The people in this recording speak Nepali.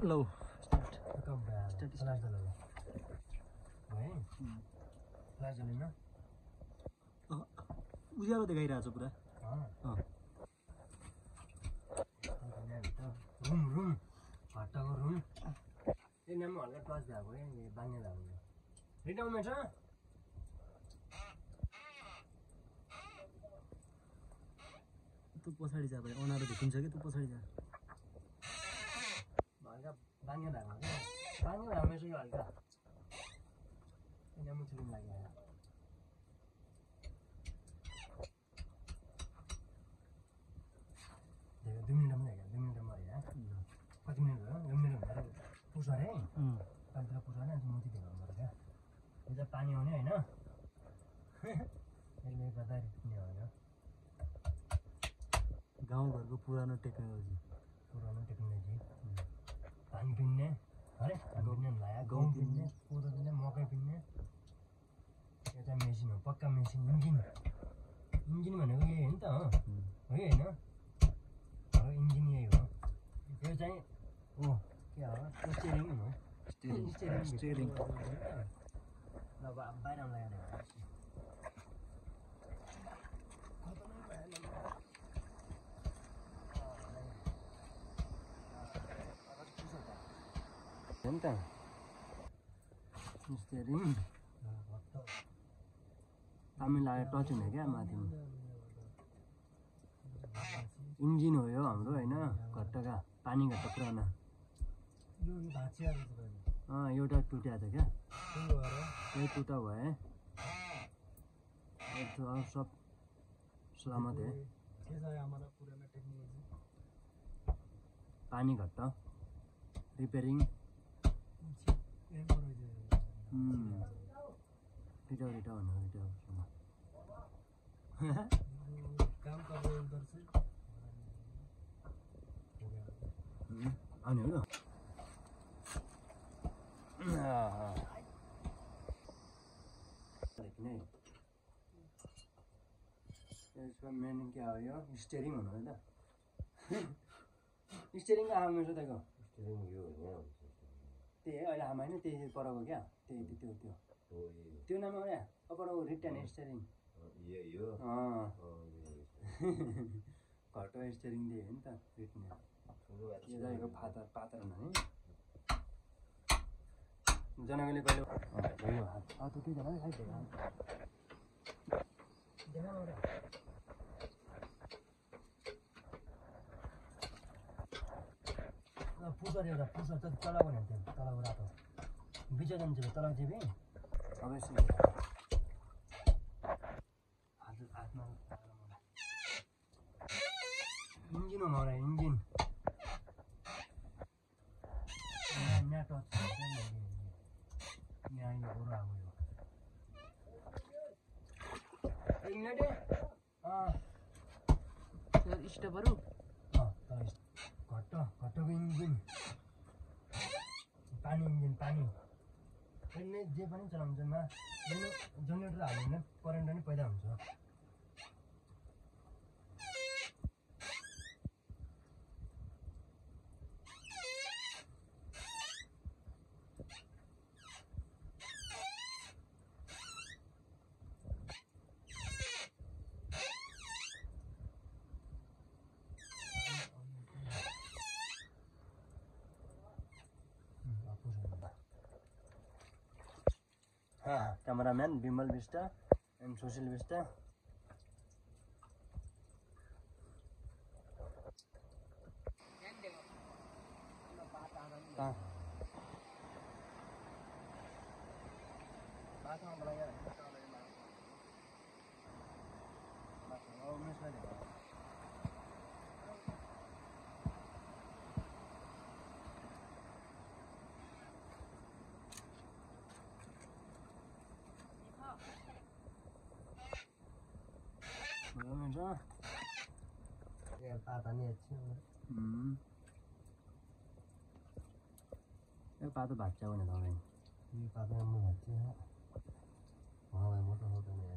लो उज्यालो देखाइरहेको छ पुरा रुम रुम हट्टाको रुम यो नाम हल्का टच भएको है बाङ्गे भएको रिटाउनमा छ तँ पछाडि जा भाइ अनारो देखिन्छ कि तँ पछाडि जा हल्का बाङ्गे भएको क्या बाङ्गे भएको रहेछ यो हल्का यहाँ मुछुलिम लाग्यो देखो 2 मिनटमा लाग्यो 2 मिनटमा होइन कति मिनट भयो 2 मिनट भयो पुस अरे पानीतिर पुस होइन अनि मोती देखाउनु पर्छ क्या यो चाहिँ पानी आउने होइन यसले गर्दा रिक्ने हो यो गाउँघरको पुरानो टेक्नोलोजी धान पिन्ने अरे धान पिन्ने लायो गहुँ पिन्ने कोदो पिन्ने मकै पिन्ने यो चाहिँ मेसिन हो पक्का मेसिन इन्जिन भनेको यही हो नि त हो होइन अब इन्जिन यही हो यो चाहिँ ओ के हो स्टेरिङ हो स्टेरिङ ल अब बाहिर लगाएर Entah. Steering. Kami लाएर टच हुने क्या माथिमा इन्जिन हो यो हाम्रो होइन घट्टका पानी घट्ट पुरानो एउटा टुट्या छ क्या त्यही टुटा भए सब सलामत है पानी घट्ट रिपेयरिङ रिटाउ आउने हो यसको मेन क्या हो यो स्टेरिङ हुनु है त स्टेरिङ आमा छ त्यही अहिले आमा होइन त्यही परको क्या त्यो नाम हो यहाँ परको रिटर्न स्टेरिङ घरको स्टेरिङ दियो नि त रिट्ने यो रहेको पातर हुने जनकले कहिले भयो हात टुटिँदैन है पुसर एउटा पुसर चाहिँ तलाउ भने त्यो तलाउ रातो बिचो जान्छ तलाउ चाहिँ अवश्य हातमा इन्जिन हो मलाई इन्जिन यहाँ टच यहाँ यो गोरो आएको यो स्टपहरू घट्टको इन्जिन पानी यसले जे पनि चलाउँछ जेनेरेटर हाल्यो भने करेन्ट पनि पैदा हुन्छ Cameraman Bimal Vista and Social Vista. Ya, patahnya aja. Ya, patah baca mana tahu ini. Ini patah yang baca. Wah, motor-motornya.